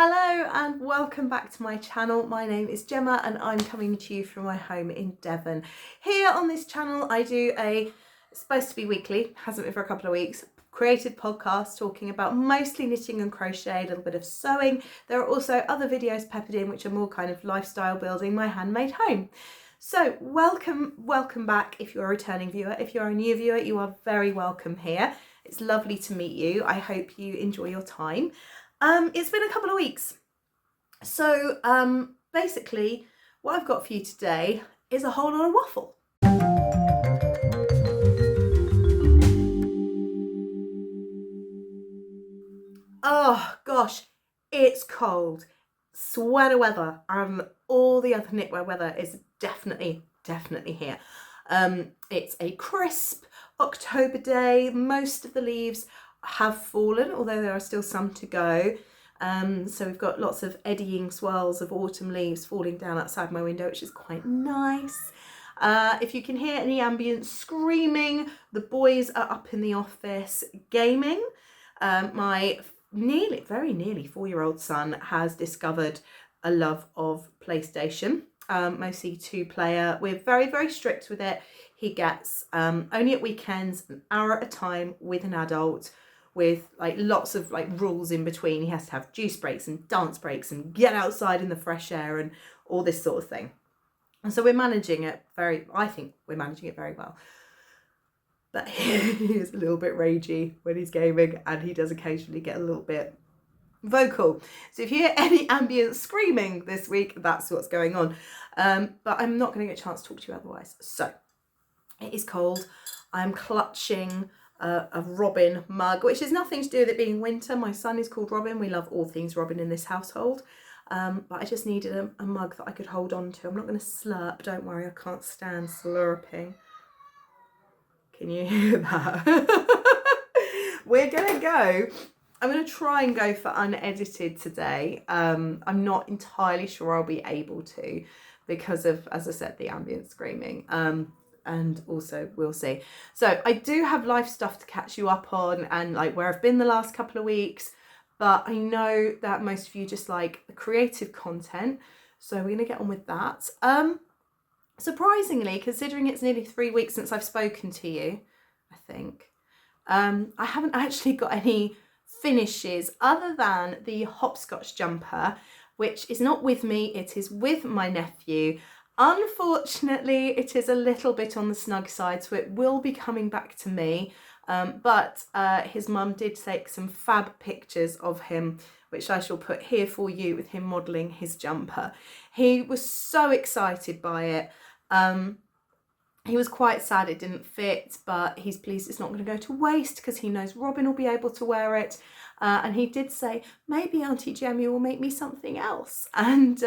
Hello and welcome back to my channel. My name is Gemma and I'm coming to you from my home in Devon. Here on this channel I do it's supposed to be weekly, hasn't been for a couple of weeks, creative podcast talking about mostly knitting and crochet, a little bit of sewing. There are also other videos peppered in which are more kind of lifestyle building my handmade home. So welcome back if you're a returning viewer. If you're a new viewer, you are very welcome here. It's lovely to meet you. I hope you enjoy your time. It's been a couple of weeks. So basically what I've got for you today is a whole lot of waffle. Oh gosh, it's cold. Sweater weather. All the other knitwear weather is definitely here. It's a crisp October day. Most of the leaves have fallen, although there are still some to go. So we've got lots of eddying swirls of autumn leaves falling down outside my window, which is quite nice. If you can hear any ambient screaming, the boys are up in the office gaming. My very nearly 4-year-old son has discovered a love of PlayStation, mostly 2-player. We're very strict with it. He gets only at weekends, an hour at a time with an adult, with like lots of like rules in between. He has to have juice breaks and dance breaks and get outside in the fresh air and all this sort of thing. And so we're managing it I think we're managing it very well. But he is a little bit ragey when he's gaming, and he does occasionally get a little bit vocal. So if you hear any ambient screaming this week, that's what's going on. But I'm not going to get a chance to talk to you otherwise. So it is cold. I'm clutching a Robin mug, which has nothing to do with it being winter. My son is called Robin. We love all things Robin in this household. But I just needed a mug that I could hold on to. I'm not going to slurp. Don't worry, I can't stand slurping. Can you hear that? We're going to go. I'm going to try and go for unedited today. I'm not entirely sure I'll be able to because of, as I said, the ambient screaming. And also we'll see. So I do have life stuff to catch you up on and like where I've been the last couple of weeks, but I know that most of you just like the creative content. So we're going to get on with that. Surprisingly, considering it's nearly 3 weeks since I've spoken to you, I think, I haven't actually got any finishes other than the hopscotch jumper, which is not with me, it is with my nephew. Unfortunately, it is a little bit on the snug side, so it will be coming back to me. But his mum did take some fab pictures of him, which I shall put here for you with him modelling his jumper. He was so excited by it. He was quite sad it didn't fit, but he's pleased it's not going to go to waste because he knows Robin will be able to wear it. And he did say, maybe Auntie Gemmy will make me something else. And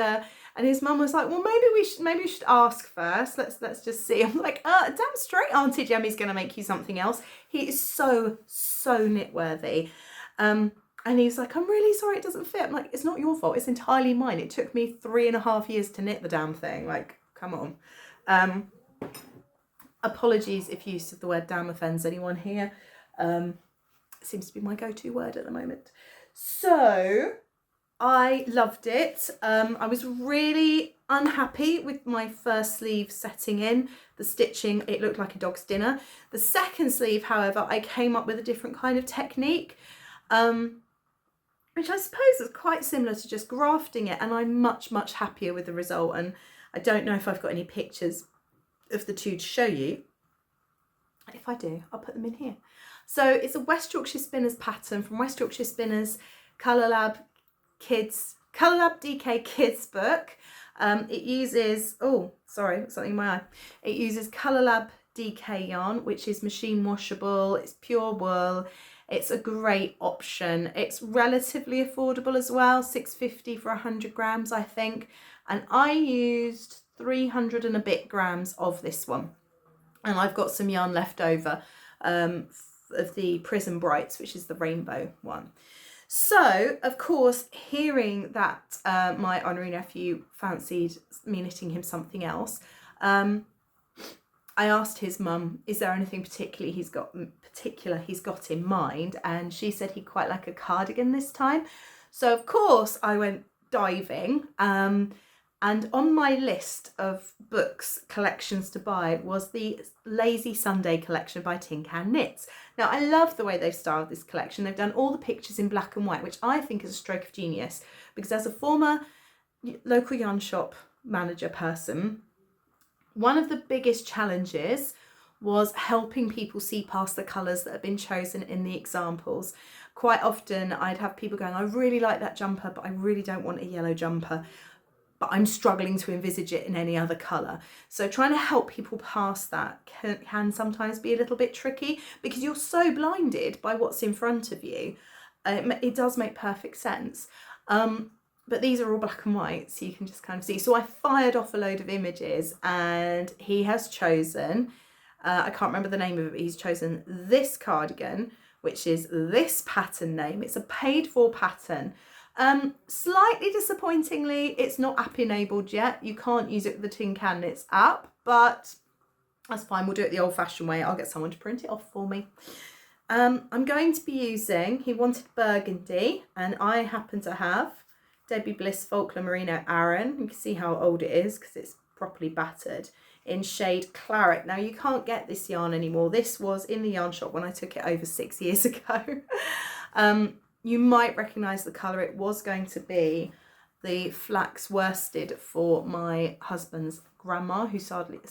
his mum was like, well, maybe we should ask first. Let's just see. I'm like, damn straight Auntie Gemmy's going to make you something else. He is so knit worthy. And he's like, I'm really sorry it doesn't fit. I'm like, it's not your fault. It's entirely mine. It took me 3.5 years to knit the damn thing. Like, come on. Apologies if use of the word damn offends anyone here. Seems to be my go-to word at the moment. So I loved it. I was really unhappy with my first sleeve setting in. The stitching, it looked like a dog's dinner. The second sleeve, however, I came up with a different kind of technique, which I suppose is quite similar to just grafting it, and I'm much happier with the result. And I don't know if I've got any pictures of the two to show you. If I do, I'll put them in here. So it's a West Yorkshire Spinners pattern from West Yorkshire Spinners COLOURLAB DK Kids book. It uses, something in my eye. It uses COLOURLAB DK yarn, which is machine washable. It's pure wool. It's a great option. It's relatively affordable as well, $6.50 for 100 grams, I think. And I used 300 and a bit grams of this one. And I've got some yarn left over of the Prism Brights, which is the rainbow one. So, of course, hearing that my honorary nephew fancied me knitting him something else, I asked his mum, is there anything he's got in mind? And she said he'd quite like a cardigan this time. So of course I went diving, and on my list of books, collections to buy was the Lazy Sunday collection by Tin Can Knits. Now I love the way they've styled this collection. They've done all the pictures in black and white, which I think is a stroke of genius, because as a former local yarn shop manager person, one of the biggest challenges was helping people see past the colours that have been chosen in the examples. Quite often I'd have people going, I really like that jumper, but I really don't want a yellow jumper, but I'm struggling to envisage it in any other colour. So trying to help people past that can sometimes be a little bit tricky, because you're so blinded by what's in front of you. It does make perfect sense. But these are all black and white, so you can just kind of see. So I fired off a load of images, and he has chosen, I can't remember the name of it, but he's chosen this cardigan, which is this pattern name. It's a paid for pattern. Slightly disappointingly, it's not app enabled yet. You can't use it with the Tin Can Knits app, but that's fine. We'll do it the old fashioned way. I'll get someone to print it off for me. I'm going to be using, he wanted burgundy, and I happen to have Debbie Bliss Faulkner Merino Aran. You can see how old it is because it's properly battered, in shade Claret. Now you can't get this yarn anymore. This was in the yarn shop when I took it over 6 years ago. You might recognise the colour. It was going to be the flax worsted for my husband's grandma, who sadly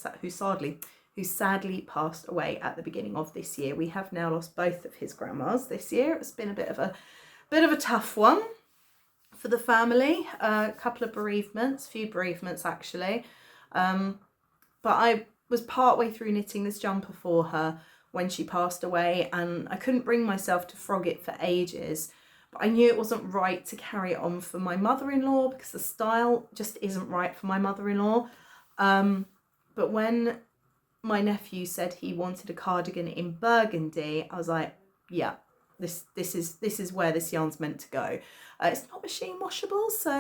passed away at the beginning of this year. We have now lost both of his grandmas this year. It's been a bit of a tough one for the family. A couple of bereavements, few bereavements actually. But I was part way through knitting this jumper for her when she passed away, and I couldn't bring myself to frog it for ages. But I knew it wasn't right to carry it on for my mother-in-law, because the style just isn't right for my mother-in-law. But when my nephew said he wanted a cardigan in burgundy, I was like, yeah, this is where this yarn's meant to go. It's not machine washable, so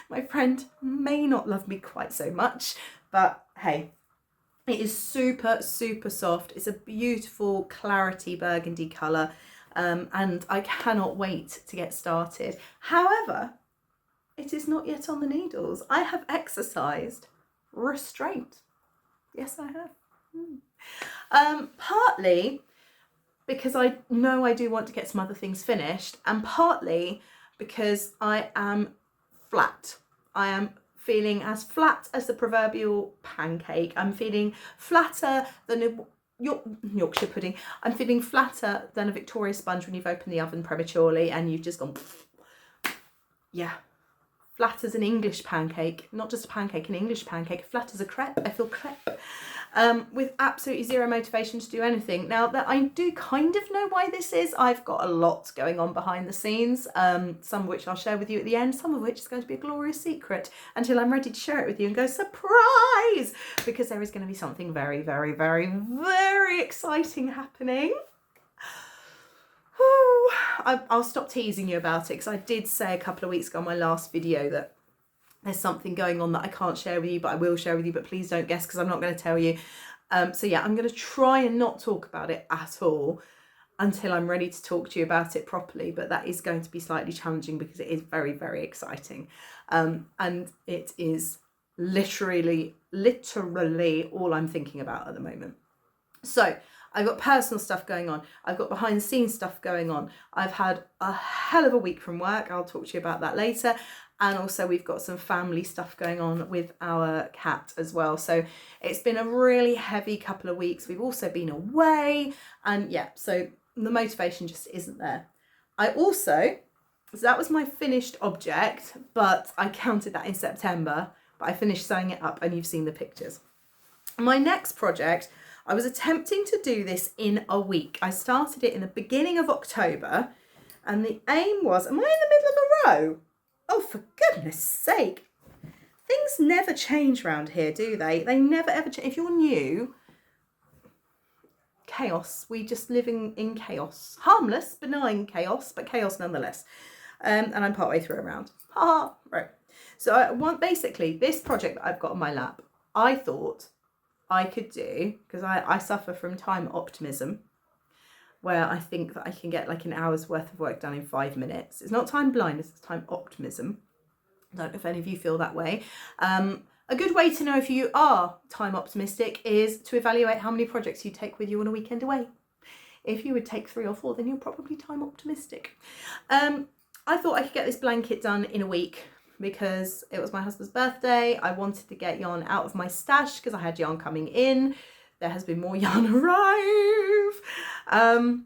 my friend may not love me quite so much, but hey, it is super, super soft. It's a beautiful clarity burgundy colour. And I cannot wait to get started. However, it is not yet on the needles. I have exercised restraint. Yes, I have. Partly because I know I do want to get some other things finished, and partly because I am flat. I am feeling as flat as the proverbial pancake. I'm feeling flatter than a Yorkshire pudding. I'm feeling flatter than a Victoria sponge when you've opened the oven prematurely and you've just gone, yeah, flat as an English pancake, not just a pancake, an English pancake, flat as a crepe. I feel crepe, with absolutely zero motivation to do anything. Now that I do kind of know why this is, I've got a lot going on behind the scenes, some of which I'll share with you at the end, some of which is going to be a glorious secret until I'm ready to share it with you and go, surprise, because there is going to be something very, very, very, very exciting happening. I'll stop teasing you about it, because I did say a couple of weeks ago on my last video that there's something going on that I can't share with you, but I will share with you, but please don't guess, because I'm not going to tell you. So yeah, I'm going to try and not talk about it at all until I'm ready to talk to you about it properly, but that is going to be slightly challenging because it is very, very exciting. And it is literally all I'm thinking about at the moment. So I've got personal stuff going on. I've got behind the scenes stuff going on. I've had a hell of a week from work. I'll talk to you about that later. And also we've got some family stuff going on with our cat as well. So it's been a really heavy couple of weeks. We've also been away, and yeah, so the motivation just isn't there. So that was my finished object, but I counted that in September, but I finished sewing it up and you've seen the pictures. My next project, I was attempting to do this in a week. I started it in the beginning of October, and the aim was, am I in the middle of a row? Oh, for goodness sake. Things never change around here, do they? They never ever change. If you're new, chaos. We just live in chaos. Harmless, benign chaos, but chaos nonetheless. And I'm partway through a round. Right. So basically, this project that I've got on my lap, I thought I could do, because I suffer from time optimism. where I think that I can get like an hour's worth of work done in 5 minutes. It's not time blindness, it's time optimism. I don't know if any of you feel that way. A good way to know if you are time optimistic is to evaluate how many projects you take with you on a weekend away. If you would take 3 or 4, then you're probably time optimistic. I thought I could get this blanket done in a week because it was my husband's birthday. I wanted to get yarn out of my stash because I had yarn coming in. There has been more yarn arrive. And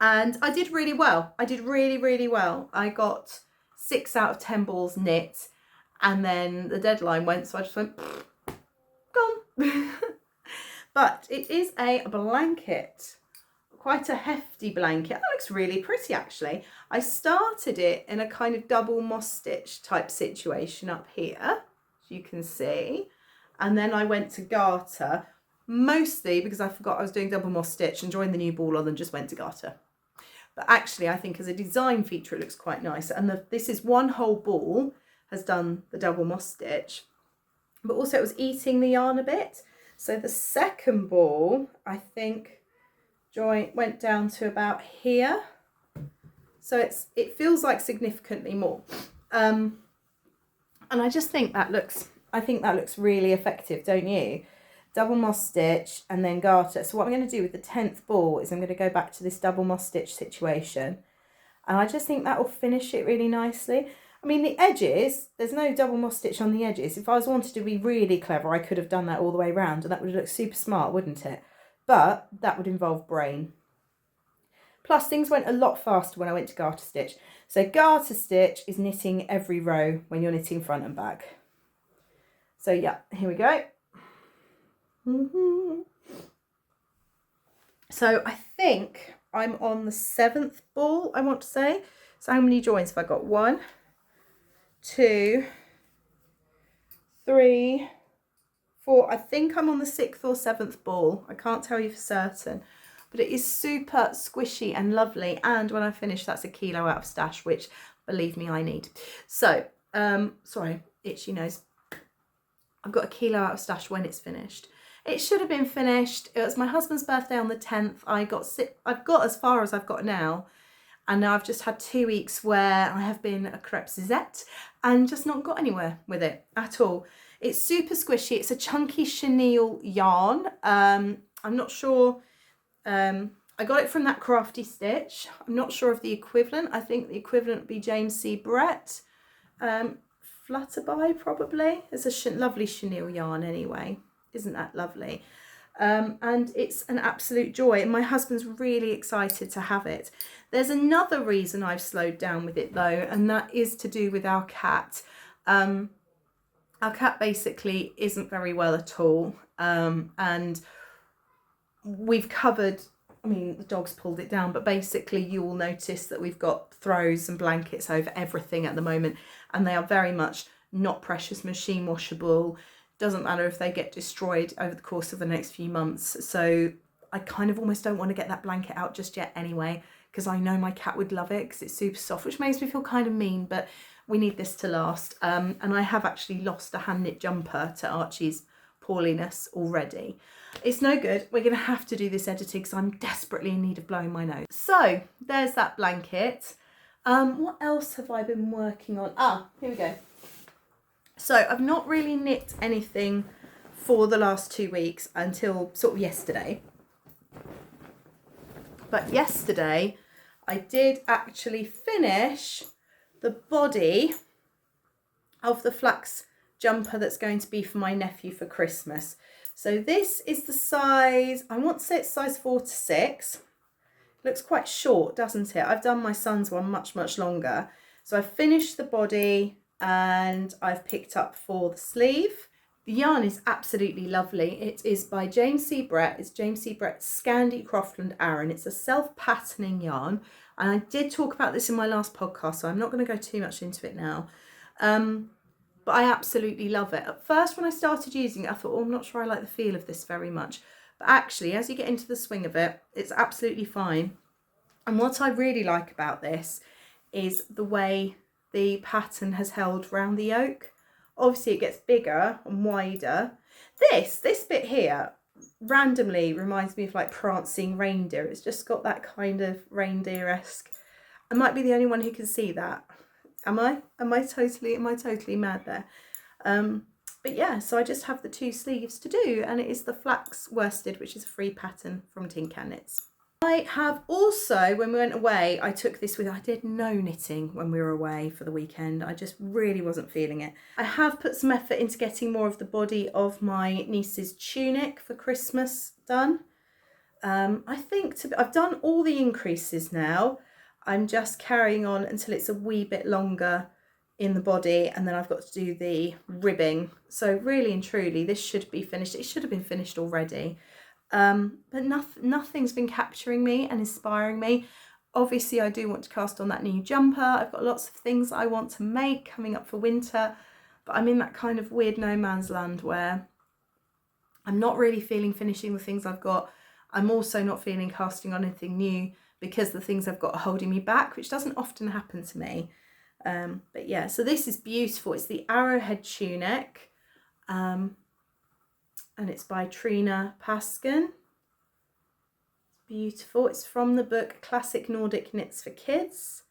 I did really well. I did really, really well. I got 6 out of 10 balls knit, and then the deadline went, so I just went, gone. But it is a blanket, quite a hefty blanket. That looks really pretty actually. I started it in a kind of double moss stitch type situation up here, as you can see, and then I went to garter, mostly because I forgot I was doing double moss stitch and joined the new ball on and just went to garter. But actually I think as a design feature it looks quite nice, and this is one whole ball has done the double moss stitch, but also it was eating the yarn a bit. So the second ball, I think, went down to about here. So it feels like significantly more. And I just think that looks really effective, don't you? Double moss stitch and then garter. So what I'm going to do with the 10th ball is I'm going to go back to this double moss stitch situation. And I just think that will finish it really nicely. I mean, the edges, there's no double moss stitch on the edges. If I was wanted to be really clever, I could have done that all the way around and that would look super smart, wouldn't it? But that would involve brain. Plus, things went a lot faster when I went to garter stitch. So garter stitch is knitting every row when you're knitting front and back. So yeah, here we go. So I think I'm on the 7th ball, I want to say. So how many joins have I got? 1, 2, 3, 4. I think I'm on the 6th or 7th ball. I can't tell you for certain, but it is super squishy and lovely. And when I finish, that's a kilo out of stash, which believe me, I need. So, sorry, itchy nose. I've got a kilo out of stash when it's finished. It should have been finished. It was my husband's birthday on the 10th. I've got as far as I've got now. And now I've just had 2 weeks where I have been a crepesizette and just not got anywhere with it at all. It's super squishy. It's a chunky chenille yarn. I'm not sure. I got it from that Crafty Stitch. I'm not sure of the equivalent. I think the equivalent would be James C. Brett. Flutterby probably. It's a lovely chenille yarn anyway. Isn't that lovely? And it's an absolute joy, and my husband's really excited to have it. There's another reason I've slowed down with it though, and that is to do with our cat. Our cat basically isn't very well at all, and we've covered, I mean the dog's pulled it down, but basically you will notice that we've got throws and blankets over everything at the moment, and they are very much not precious, machine washable. Doesn't matter if they get destroyed over the course of the next few months. So I kind of almost don't want to get that blanket out just yet anyway, because I know my cat would love it because it's super soft, which makes me feel kind of mean, but we need this to last. And I have actually lost a hand knit jumper to Archie's poorliness already. It's no good. We're going to have to do this editing because I'm desperately in need of blowing my nose. So there's that blanket. What else have I been working on? Ah, here we go. So I've not really knit anything for the last 2 weeks until sort of yesterday. But yesterday I did actually finish the body of the flax jumper that's going to be for my nephew for Christmas. So this is the size, I want to say it's size 4 to 6. Looks quite short, doesn't it? I've done my son's one much, much longer. So I finished the body and I've picked up for the sleeve. The yarn is absolutely lovely. It is by James C. Brett. It's James C. Brett's Scandi Croftland Aran. It's a self-patterning yarn. And I did talk about this in my last podcast, so I'm not going to go too much into it now. But I absolutely love it. At first, when I started using it, I thought, oh, I'm not sure I like the feel of this very much. But actually, as you get into the swing of it, it's absolutely fine. And what I really like about this is the way the pattern has held round the yoke. Obviously it gets bigger and wider. This bit here, randomly reminds me of like prancing reindeer. It's just got that kind of reindeer-esque. I might be the only one who can see that. Am I totally mad there? But yeah, so I just have the 2 sleeves to do, and it is the flax worsted, which is a free pattern from Tin Can Knits. I have also, when we went away, I took this with, I did no knitting when we were away for the weekend. I just really wasn't feeling it. I have put some effort into getting more of the body of my niece's tunic for Christmas done. I think I've done all the increases now. I'm just carrying on until it's a wee bit longer in the body, and then I've got to do the ribbing. So really and truly, this should be finished. It should have been finished already. But nothing's been capturing me and inspiring me. Obviously, I do want to cast on that new jumper. I've got lots of things I want to make coming up for winter, but I'm in that kind of weird no man's land where I'm not really feeling finishing the things I've got. I'm also not feeling casting on anything new because the things I've got are holding me back, which doesn't often happen to me. But yeah, so this is beautiful. It's the Arrowhead Tunic. And it's by Trina Paskin. It's beautiful. It's from the book Classic Nordic Knits for Kids.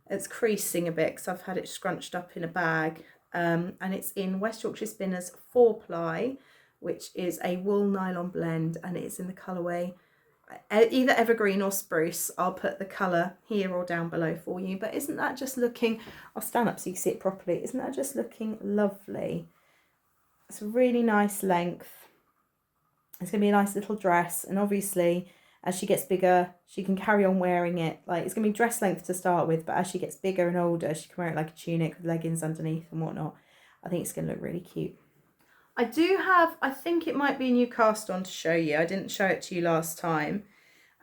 It's creasing a bit because I've had it scrunched up in a bag. And it's in West Yorkshire Spinners 4-ply, which is a wool nylon blend, and it's in the colourway either evergreen or spruce. I'll put the colour here or down below for you. But isn't that just looking, I'll stand up so you can see it properly. Isn't that just looking lovely? It's a really nice length. It's going to be a nice little dress, and obviously as she gets bigger she can carry on wearing it. Like, it's going to be dress length to start with, but as she gets bigger and older she can wear it like a tunic with leggings underneath and whatnot. I think it's going to look really cute. I do have, I think it might be a new cast on to show you. I didn't show it to you last time,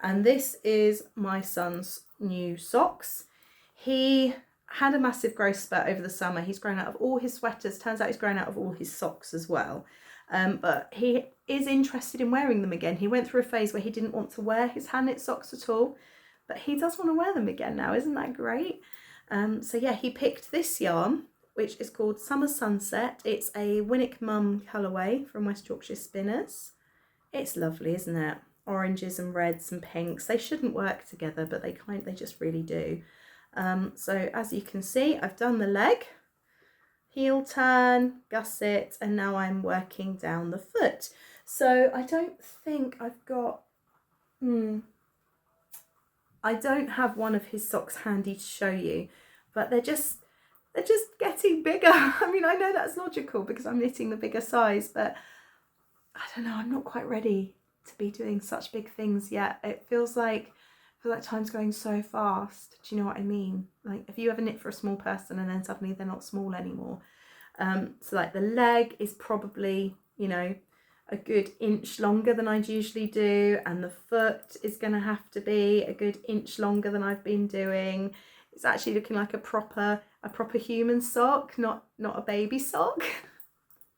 and this is my son's new socks. He had a massive growth spurt over the summer. He's grown out of all his sweaters. Turns out he's grown out of all his socks as well. But he is interested in wearing them again. He went through a phase where he didn't want to wear his hand knit socks at all, but he does want to wear them again now. Isn't that great? So yeah, he picked this yarn, which is called Summer Sunset. It's a Winnick Mum colourway from West Yorkshire Spinners. It's lovely, isn't it? Oranges and reds and pinks. They shouldn't work together, but they just really do. So as you can see, I've done the leg, heel turn, gusset, and now I'm working down the foot. So I don't think I've got, I don't have one of his socks handy to show you, but they're just getting bigger. I mean, I know that's logical because I'm knitting the bigger size, but I don't know, I'm not quite ready to be doing such big things yet. It feels like time's going so fast. Do you know what I mean? Like, have you ever knit for a small person and then suddenly they're not small anymore? So like the leg is probably, you know, a good inch longer than I'd usually do, and the foot is going to have to be a good inch longer than I've been doing. It's actually looking like a proper human sock, not a baby sock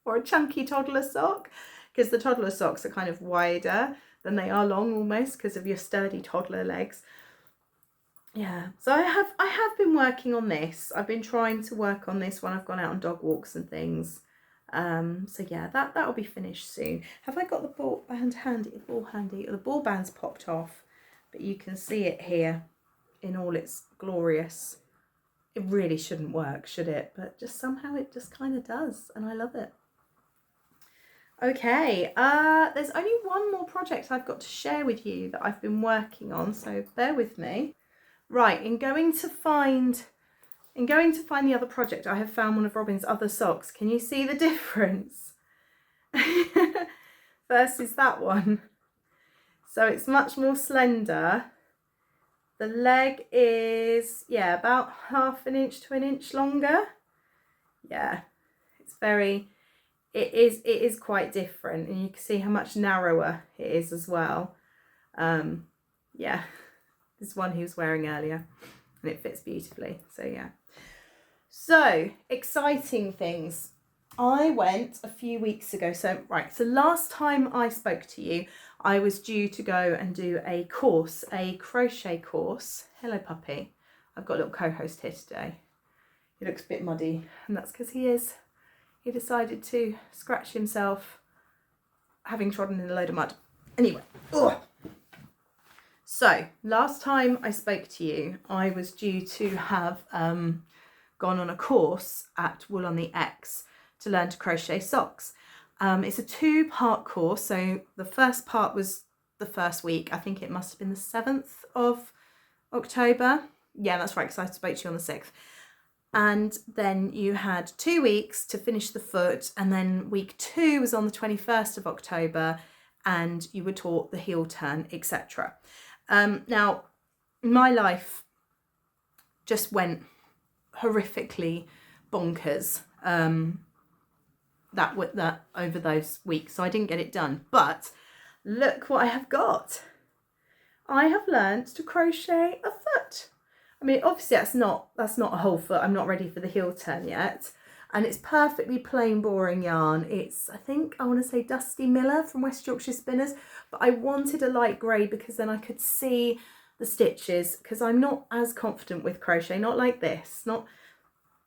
or a chunky toddler sock, because the toddler socks are kind of wider than they are long almost because of your sturdy toddler legs. Yeah, so I have been working on this. I've been trying to work on this when I've gone out on dog walks and things. So yeah, that'll be finished soon. Have I got the ball band handy? The ball band's popped off, but you can see it here in all its glorious. It really shouldn't work, should it? But just somehow it just kind of does, and I love it. Okay, there's only one more project I've got to share with you that I've been working on, so bear with me. Right, in going to find the other project, I have found one of Robin's other socks. Can you see the difference? Versus that one. So it's much more slender. The leg is, yeah, about 1/2 inch to 1 inch longer. Yeah, it is quite different, and you can see how much narrower it is as well. Yeah, this one he was wearing earlier, and it fits beautifully. So yeah. So exciting things. I went a few weeks ago. So last time I spoke to you, I was due to go and do a course, a crochet course. Hello, puppy. I've got a little co-host here today. He looks a bit muddy, and that's because he decided to scratch himself having trodden in a load of mud. Anyway, ugh. So last time I spoke to you, I was due to have gone on a course at Wool on the X to learn to crochet socks. It's a 2-part course. So the first part was the first week. I think it must have been the 7th of October. Yeah, that's right, because I spoke to you on the 6th. And then you had 2 weeks to finish the foot, and then week 2 was on the 21st of October, and you were taught the heel turn, etc. Now, my life just went horrifically bonkers that over those weeks, so I didn't get it done. But look what I have got. I have learnt to crochet a foot. I mean, obviously that's not a whole foot. I'm not ready for the heel turn yet. And it's perfectly plain boring yarn. It's, I think, I want to say Dusty Miller from West Yorkshire Spinners, but I wanted a light grey because then I could see the stitches, because I'm not as confident with crochet, not like this, not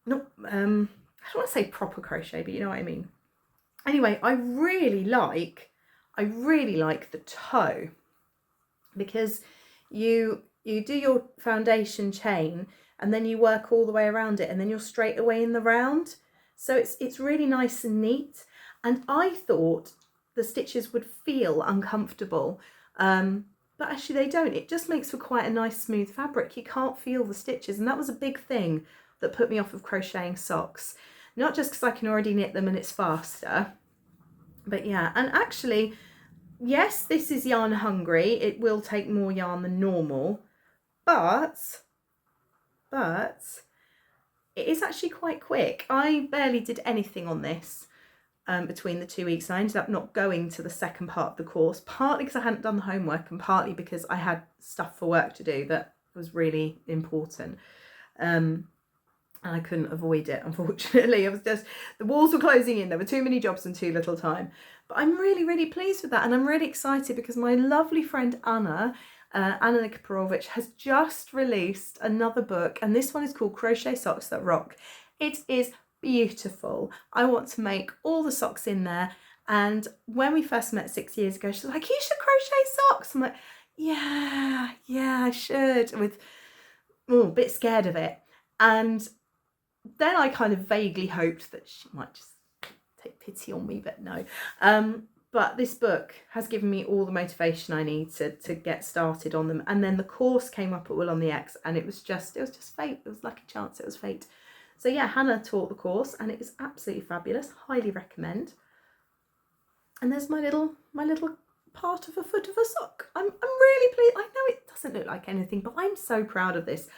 I don't want to say proper crochet, but you know what I mean. Anyway, I really like the toe, because you do your foundation chain and then you work all the way around it, and then you're straight away in the round. So it's really nice and neat. And I thought the stitches would feel uncomfortable, but actually they don't. It just makes for quite a nice smooth fabric. You can't feel the stitches, and that was a big thing that put me off of crocheting socks. Not just because I can already knit them and it's faster, but yeah. And actually, yes, this is yarn hungry. It will take more yarn than normal, but it is actually quite quick. I barely did anything on this between the 2 weeks. I ended up not going to the second part of the course, partly because I hadn't done the homework and partly because I had stuff for work to do that was really important. And I couldn't avoid it, unfortunately. It was just, the walls were closing in. There were too many jobs and too little time. But I'm really, really pleased with that. And I'm really excited because my lovely friend Anna Nikaporovich has just released another book. And this one is called Crochet Socks That Rock. It is beautiful. I want to make all the socks in there. And when we first met 6 years ago, she's like, you should crochet socks. I'm like, yeah, I should. A bit scared of it. And then I kind of vaguely hoped that she might just take pity on me, but no. But this book has given me all the motivation I need to get started on them. And then the course came up at Wool on the X, and it was just fate. It was lucky chance. It was fate. So yeah, Hannah taught the course, and it was absolutely fabulous. Highly recommend. And there's my little part of a foot of a sock. I'm really pleased. I know it doesn't look like anything, but I'm so proud of this.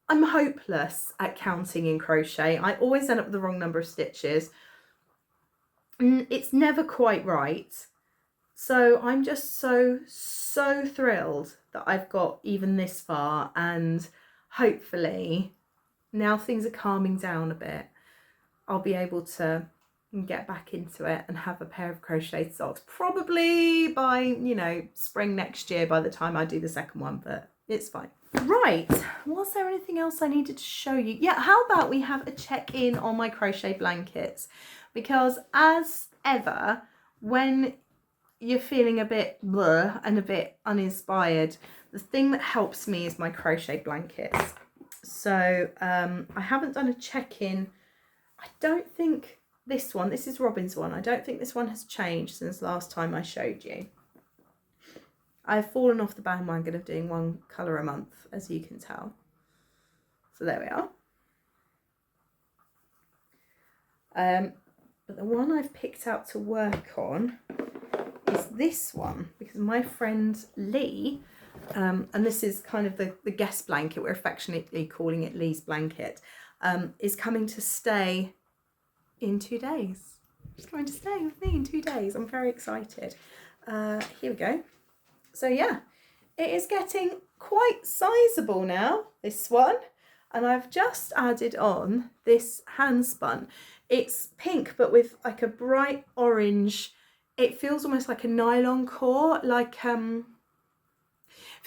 I'm hopeless at counting in crochet. I always end up with the wrong number of stitches. It's never quite right. So I'm just so thrilled that I've got even this far, and hopefully now things are calming down a bit, I'll be able to get back into it and have a pair of crocheted socks, probably by, you know, spring next year by the time I do the second one, but it's fine. Right, was there anything else I needed to show you? Yeah, how about we have a check-in on my crochet blankets? Because as ever, when you're feeling a bit bleh and a bit uninspired, the thing that helps me is my crochet blankets. So I haven't done a check-in. I don't think this is Robin's one. I don't think this one has changed since last time I showed you. I've fallen off the bandwagon of doing one colour a month, as you can tell. So there we are. But the one I've picked out to work on is this one, because my friend Lee, and this is kind of the guest blanket, we're affectionately calling it Lee's blanket, is coming to stay in 2 days. She's going to stay with me in 2 days. I'm very excited. Here we go. So yeah, it is getting quite sizable now, this one. And I've just added on this hand spun. It's pink, but with like a bright orange. It feels almost like a nylon core, like feels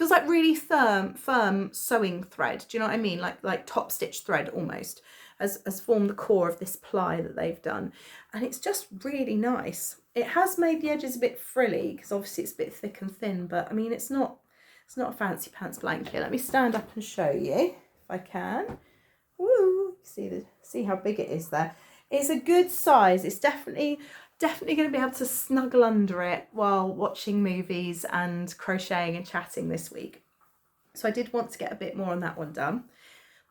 like really firm sewing thread. Do you know what I mean? Like top stitch thread almost has formed the core of this ply that they've done. And it's just really nice. It has made the edges a bit frilly because obviously it's a bit thick and thin, but I mean, it's not a fancy pants blanket. Let me stand up and show you if I can. Woo! See how big it is there. It's a good size. It's definitely going to be able to snuggle under it while watching movies and crocheting and chatting this week. So I did want to get a bit more on that one done.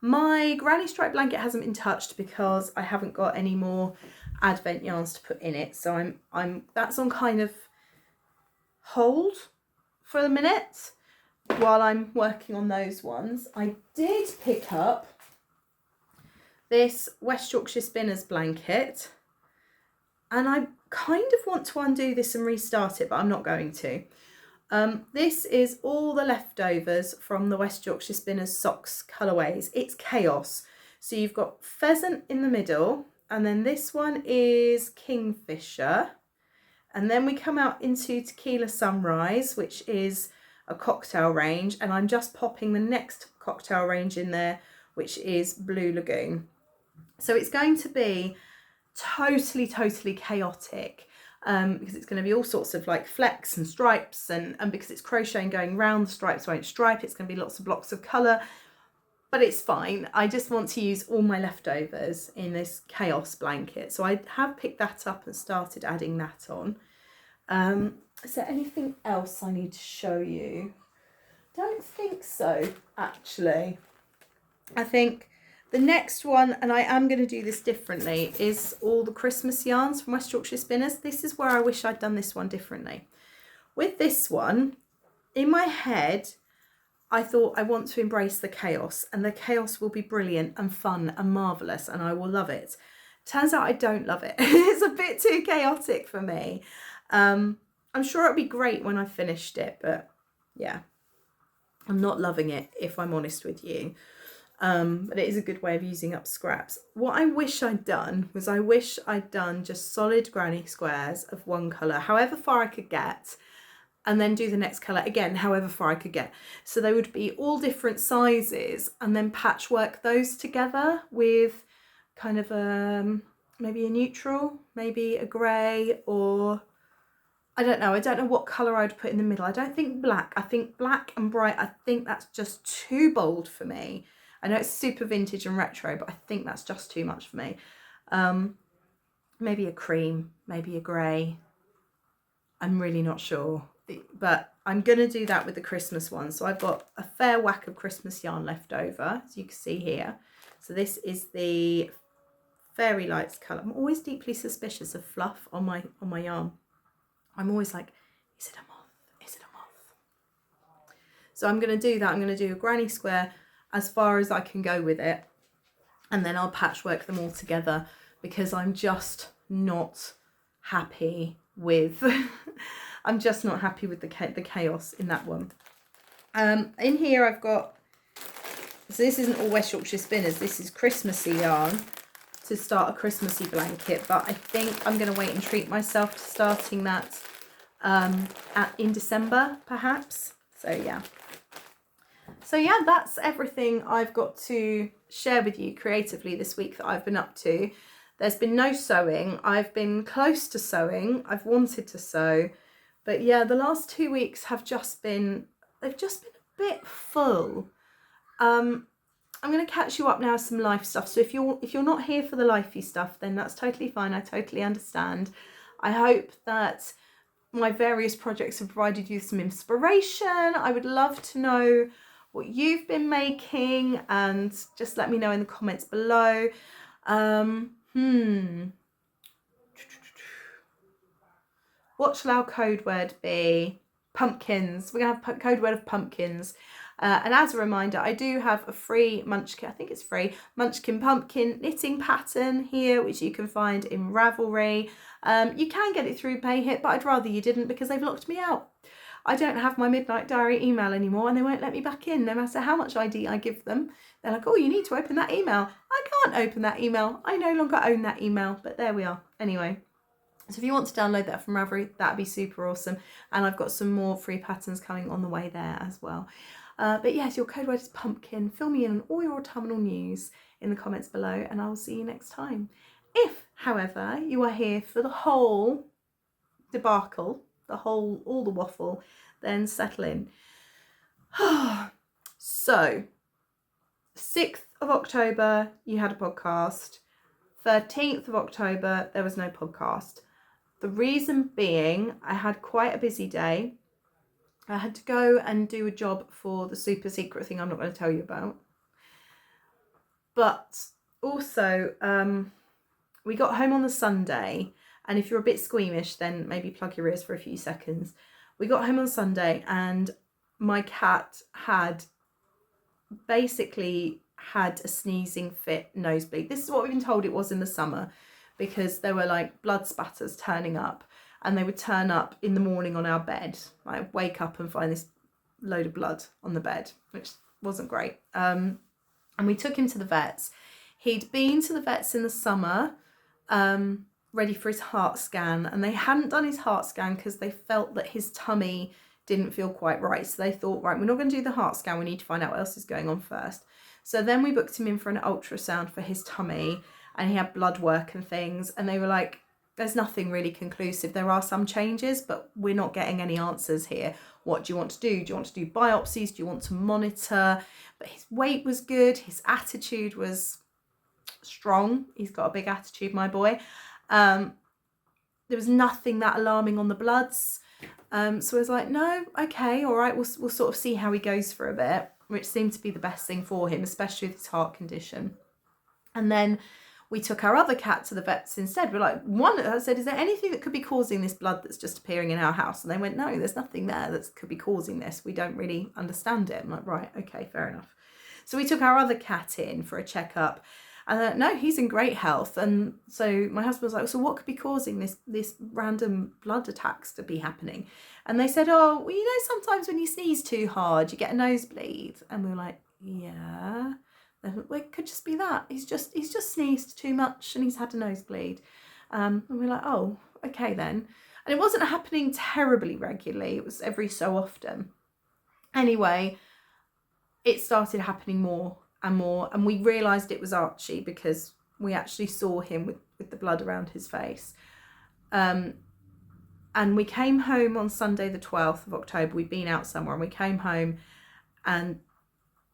My granny stripe blanket hasn't been touched because I haven't got any more advent yarns to put in it. So that's on kind of hold for a minute while I'm working on those ones. I did pick up this West Yorkshire Spinners blanket, and I kind of want to undo this and restart it, but I'm not going to. This is all the leftovers from the West Yorkshire Spinners socks colourways. It's chaos. So you've got pheasant in the middle, and then this one is kingfisher, and then we come out into tequila sunrise, which is a cocktail range, and I'm just popping the next cocktail range in there, which is blue lagoon. So it's going to be totally chaotic. Because it's going to be all sorts of like flecks and stripes, and because it's crocheting going round, the stripes won't stripe. It's going to be lots of blocks of colour, but it's fine. I just want to use all my leftovers in this chaos blanket. So I have picked that up and started adding that on. Is there anything else I need to show you? Don't think so, actually. I think the next one, and I am going to do this differently, is all the Christmas yarns from West Yorkshire Spinners. This is where I wish I'd done this one differently. With this one, in my head, I thought I want to embrace the chaos, and the chaos will be brilliant and fun and marvellous, and I will love it. Turns out I don't love it. It's a bit too chaotic for me. I'm sure it'll be great when I've finished it, but yeah, I'm not loving it, if I'm honest with you. But it is a good way of using up scraps. What I wish I'd done was just solid granny squares of one colour, however far I could get, and then do the next colour again, however far I could get. So they would be all different sizes, and then patchwork those together with kind of maybe a neutral, maybe a grey, or I don't know what colour I would put in the middle. I don't think black. I think black and bright, I think that's just too bold for me. I know it's super vintage and retro, but I think that's just too much for me. Maybe a cream, maybe a grey. I'm really not sure. But I'm going to do that with the Christmas one. So I've got a fair whack of Christmas yarn left over, as you can see here. So this is the Fairy Lights colour. I'm always deeply suspicious of fluff on my yarn. I'm always like, is it a moth? Is it a moth? So I'm going to do that. I'm going to do a granny square as far as I can go with it, and then I'll patchwork them all together, because I'm just not happy with I'm just not happy with the chaos in that one. In here I've got, so this isn't all West Yorkshire Spinners, this is Christmassy yarn to start a Christmassy blanket, but I think I'm going to wait and treat myself to starting that in December perhaps. So yeah, that's everything I've got to share with you creatively this week that I've been up to. There's been no sewing. I've been close to sewing. I've wanted to sew. But yeah, the last 2 weeks have just been, they've just been a bit full. I'm going to catch you up now with some life stuff. So if you're not here for the lifey stuff, then that's totally fine. I totally understand. I hope that my various projects have provided you some inspiration. I would love to know what you've been making, and just let me know in the comments below. What shall our code word be? Pumpkins. We're going to have a code word of pumpkins. And as a reminder, I do have a free Munchkin, I think it's free, Munchkin pumpkin knitting pattern here, which you can find in Ravelry. You can get it through PayHip, but I'd rather you didn't, because they've locked me out. I don't have my Midnight Diary email anymore, and they won't let me back in no matter how much ID I give them. They're like, oh, you need to open that email. I can't open that email. I no longer own that email, but there we are. Anyway, so if you want to download that from Ravelry, that'd be super awesome. And I've got some more free patterns coming on the way there as well. But yes, your code word is pumpkin. Fill me in on all your autumnal news in the comments below, and I will see you next time. If, however, you are here for the whole debacle, all the waffle, then settle in. So 6th of October, you had a podcast. 13th of October, there was no podcast. The reason being, I had quite a busy day. I had to go and do a job for the super secret thing I'm not going to tell you about. But also, we got home on the Sunday, and if you're a bit squeamish, then maybe plug your ears for a few seconds. We got home on Sunday, and my cat had basically had a sneezing fit nosebleed. This is what we've been told it was in the summer, because there were like blood spatters turning up, and they would turn up in the morning on our bed. I'd wake up and find this load of blood on the bed, which wasn't great. And we took him to the vets. He'd been to the vets in the summer, ready for his heart scan, and they hadn't done his heart scan because they felt that his tummy didn't feel quite right. So they thought, right, we're not going to do the heart scan. We need to find out what else is going on first. So then we booked him in for an ultrasound for his tummy, and he had blood work and things. And they were like, there's nothing really conclusive. There are some changes, but we're not getting any answers here. What do you want to do? Do you want to do biopsies? Do you want to monitor? But his weight was good. His attitude was strong. He's got a big attitude, my boy. There was nothing that alarming on the bloods. So I was like, no, okay, all right, we'll sort of see how he goes for a bit, which seemed to be the best thing for him, especially with his heart condition. And then we took our other cat to the vets instead. We're like, I said, is there anything that could be causing this blood that's just appearing in our house? And they went, no, there's nothing there that could be causing this. We don't really understand it. I'm like, right, okay, fair enough. So we took our other cat in for a checkup. And no, he's in great health. And so my husband was like, so what could be causing this random blood attacks to be happening? And they said, oh, well, you know, sometimes when you sneeze too hard, you get a nosebleed. And we were like, yeah, well, it could just be that. He's just sneezed too much and he's had a nosebleed. And we're like, oh, okay then. And it wasn't happening terribly regularly. It was every so often. Anyway, it started happening more and more, and we realised it was Archie because we actually saw him with the blood around his face. And we came home on Sunday the 12th of October. We'd been out somewhere and we came home and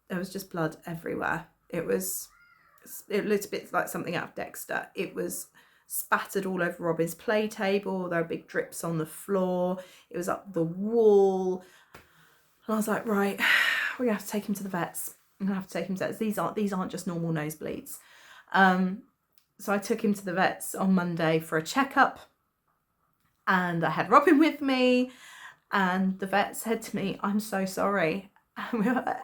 there was just blood everywhere. It looked a bit like something out of Dexter. It was spattered all over Robin's play table. There were big drips on the floor. It was up the wall. And I was like, right, we're going to have to take him to the vets. I'm gonna have to take him to the vets. These aren't just normal nosebleeds. So I took him to the vets on Monday for a checkup, and I had Robin with me, and the vet said to me, I'm so sorry. And we were like,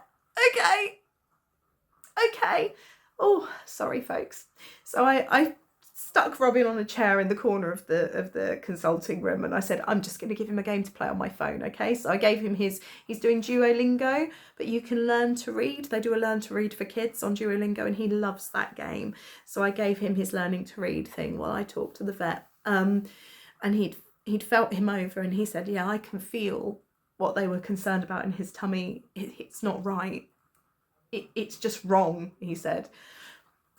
okay. Oh, sorry folks. So I stuck Robin on a chair in the corner of the consulting room, and I said, I'm just going to give him a game to play on my phone, okay? So I gave him he's doing Duolingo, but you can learn to read. They do a learn to read for kids on Duolingo, and he loves that game. So I gave him his learning to read thing while I talked to the vet. And he'd felt him over, and he said, yeah, I can feel what they were concerned about in his tummy. It's not right. It's just wrong, he said.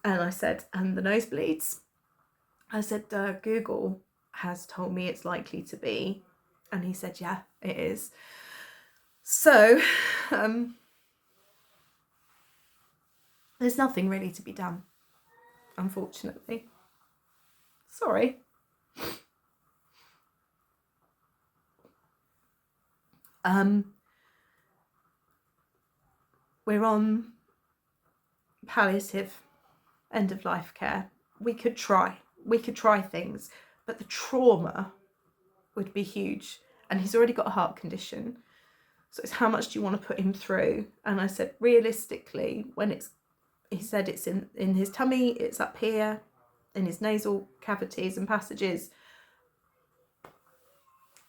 And I said, and the nosebleeds? I said, Google has told me it's likely to be. And he said, yeah, it is. So there's nothing really to be done, unfortunately. Sorry. We're on palliative end of life care. We could try things, but the trauma would be huge. And he's already got a heart condition. So it's how much do you want to put him through? And I said, realistically, he said it's in his tummy, it's up here, in his nasal cavities and passages.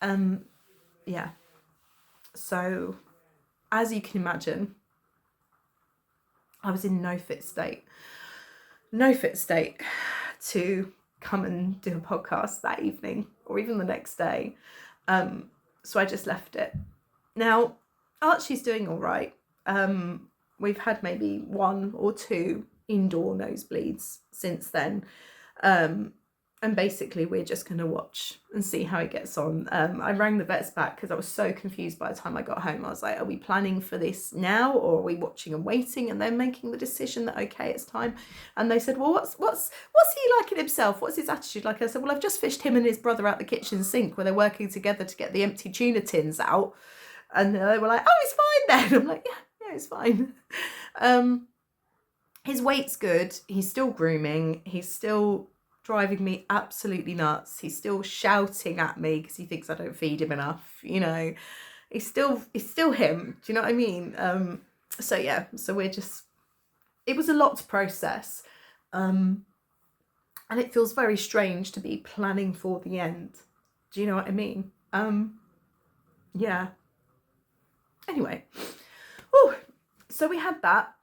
Yeah. So as you can imagine, I was in no fit state to come and do a podcast that evening or even the next day. So I just left it. Now, Archie's doing all right. We've had maybe 1 or 2 indoor nosebleeds since then. And basically we're just going to watch and see how it gets on. I rang the vets back because I was so confused by the time I got home. I was like, are we planning for this now, or are we watching and waiting and then making the decision that, okay, it's time? And they said, well, what's he like in himself? What's his attitude like? I said, well, I've just fished him and his brother out the kitchen sink where they're working together to get the empty tuna tins out. And they were like, oh, he's fine then. I'm like, yeah, it's fine. His weight's good. He's still grooming. He's still driving me absolutely nuts. He's still shouting at me because he thinks I don't feed him enough. You know, he's still him. Do you know what I mean? So yeah, so we're just, it was a lot to process. And it feels very strange to be planning for the end. Do you know what I mean? Yeah. Anyway, so we had that.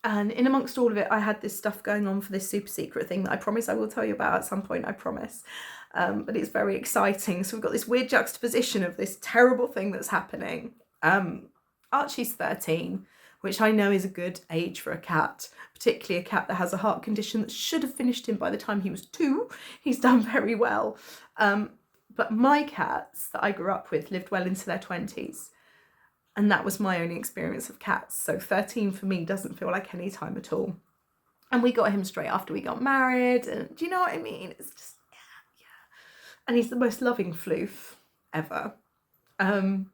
And in amongst all of it, I had this stuff going on for this super secret thing that I promise I will tell you about at some point, I promise. But it's very exciting. So we've got this weird juxtaposition of this terrible thing that's happening. Archie's 13, which I know is a good age for a cat, particularly a cat that has a heart condition that should have finished him by the time he was 2. He's done very well. But my cats that I grew up with lived well into their 20s. And that was my only experience of cats. So 13 for me doesn't feel like any time at all. And we got him straight after we got married. And do you know what I mean? It's just, yeah. And he's the most loving floof ever. So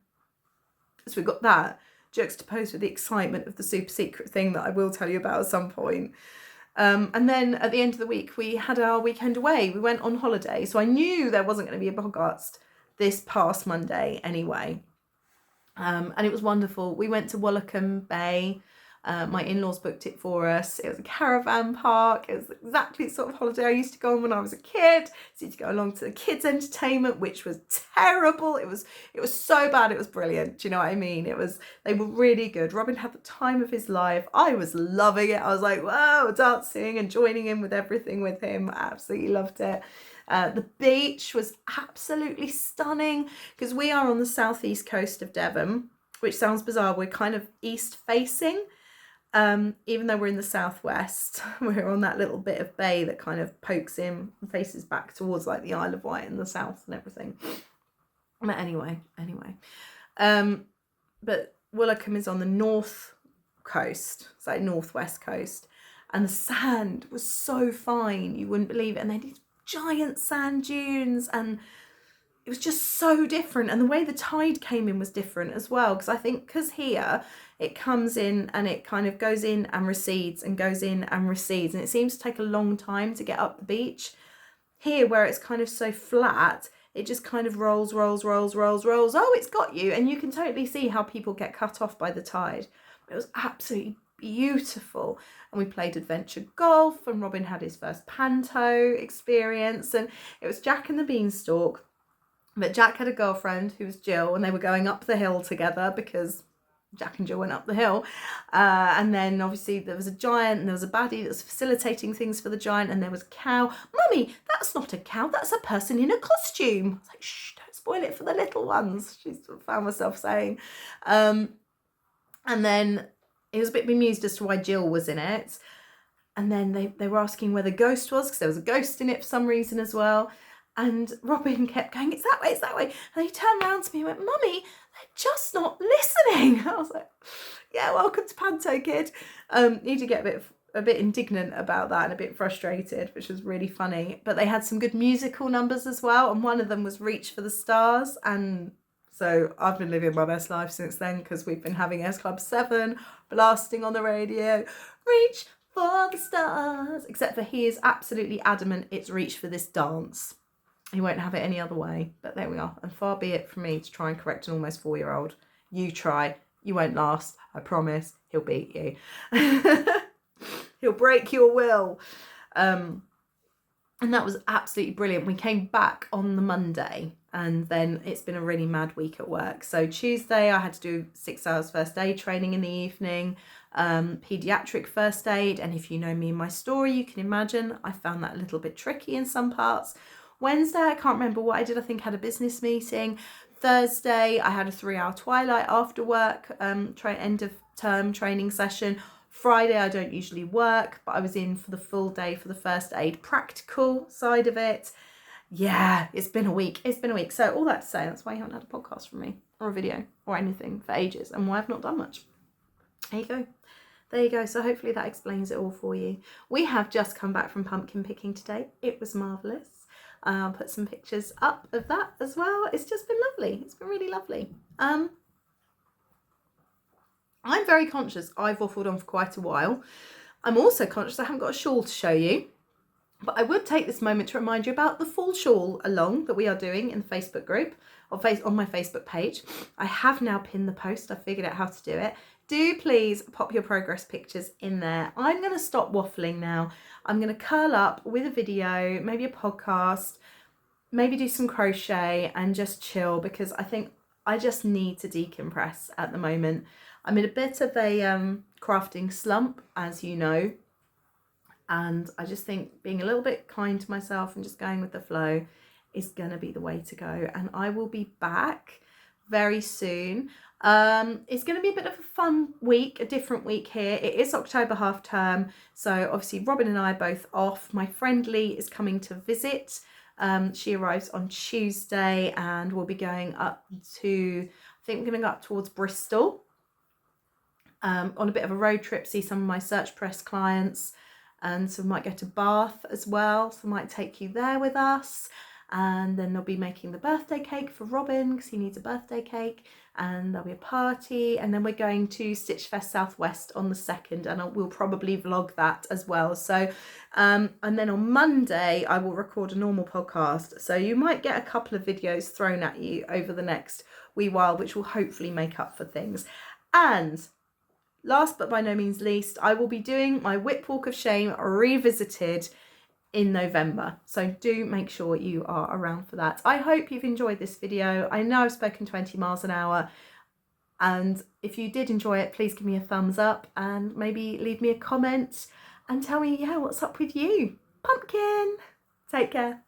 we got that juxtaposed with the excitement of the super secret thing that I will tell you about at some point. And then at the end of the week, we had our weekend away. We went on holiday. So I knew there wasn't going to be a podcast this past Monday anyway. And it was wonderful. We went to Wollacombe Bay. My in-laws booked it for us. It was a caravan park. It was exactly the sort of holiday I used to go on when I was a kid. So you to go along to the kids' entertainment, which was terrible. It was so bad. It was brilliant. Do you know what I mean? They were really good. Robin had the time of his life. I was loving it. I was like, wow, dancing and joining in with everything with him. I absolutely loved it. The beach was absolutely stunning because we are on the southeast coast of Devon, which sounds bizarre. We're kind of east facing, even though we're in the southwest. We're on that little bit of bay that kind of pokes in and faces back towards like the Isle of Wight in the south and everything. But anyway. But Wollacombe is on the north coast, so northwest coast, and the sand was so fine, you wouldn't believe it. And they did giant sand dunes, and it was just so different. And the way the tide came in was different as well, because I think because here it comes in and it kind of goes in and recedes and goes in and recedes, and it seems to take a long time to get up the beach. Here, where it's kind of so flat, it just kind of rolls. Oh, it's got you. And you can totally see how people get cut off by the tide. It was absolutely beautiful. And we played adventure golf, and Robin had his first panto experience, and it was Jack and the Beanstalk. But Jack had a girlfriend who was Jill, and they were going up the hill together because Jack and Jill went up the hill. And then obviously there was a giant and there was a baddie that was facilitating things for the giant, and there was a cow. Mummy, that's not a cow, that's a person in a costume. I was like, shh, don't spoil it for the little ones, she found herself saying. And then he was a bit bemused as to why Jill was in it. And then they were asking where the ghost was, because there was a ghost in it for some reason as well. And Robin kept going, it's that way, it's that way. And he turned around to me and went, Mummy, they're just not listening. I was like, yeah, welcome to Panto, kid. He did get a bit indignant about that and a bit frustrated, which was really funny. But they had some good musical numbers as well. And one of them was Reach for the Stars. And so I've been living my best life since then, because we've been having S Club 7 blasting on the radio. Reach for the stars. Except for he is absolutely adamant it's Reach for this dance. He won't have it any other way. But there we are. And far be it from me to try and correct an almost 4-year-old. You try. You won't last. I promise. He'll beat you. He'll break your will. And that was absolutely brilliant. We came back on the Monday, and then it's been a really mad week at work. So Tuesday I had to do 6 hours first aid training in the evening, paediatric first aid. And if you know me and my story, you can imagine I found that a little bit tricky in some parts. Wednesday, I can't remember what I did. I think I had a business meeting. Thursday, I had a 3-hour twilight after work, end of term training session. Friday I don't usually work, but I was in for the full day for the first aid practical side of it. Yeah, it's been a week. It's been a week. So all that to say, that's why you haven't had a podcast from me or a video or anything for ages, and why I've not done much. There you go. There you go. So hopefully that explains it all for you. We have just come back from pumpkin picking today. It was marvellous. I'll put some pictures up of that as well. It's just been lovely. It's been really lovely. I'm very conscious I've waffled on for quite a while. I'm also conscious I haven't got a shawl to show you. But I would take this moment to remind you about the full shawl along that we are doing in the Facebook group, on my Facebook page. I have now pinned the post. I figured out how to do it. Do please pop your progress pictures in there. I'm going to stop waffling now. I'm going to curl up with a video, maybe a podcast, maybe do some crochet and just chill, because I think I just need to decompress at the moment. I'm in a bit of a crafting slump, as you know. And I just think being a little bit kind to myself and just going with the flow is going to be the way to go. And I will be back very soon. It's going to be a bit of a fun week, a different week here. It is October half term. So obviously Robin and I are both off. My friend Lee is coming to visit. She arrives on Tuesday, and we'll be going up to, I think we're going to go up towards Bristol on a bit of a road trip, see some of my Search Press clients. And so we might go to Bath as well, so I might take you there with us. And then they'll be making the birthday cake for Robin, because he needs a birthday cake, and there'll be a party. And then we're going to Stitch Fest Southwest on the 2nd, and we'll probably vlog that as well. So and then on Monday I will record a normal podcast, so you might get a couple of videos thrown at you over the next wee while, which will hopefully make up for things. And last but by no means least, I will be doing my Whip Walk of Shame revisited in November. So do make sure you are around for that. I hope you've enjoyed this video. I know I've spoken 20 miles an hour. And if you did enjoy it, please give me a thumbs up and maybe leave me a comment and tell me, yeah, what's up with you? Pumpkin! Take care.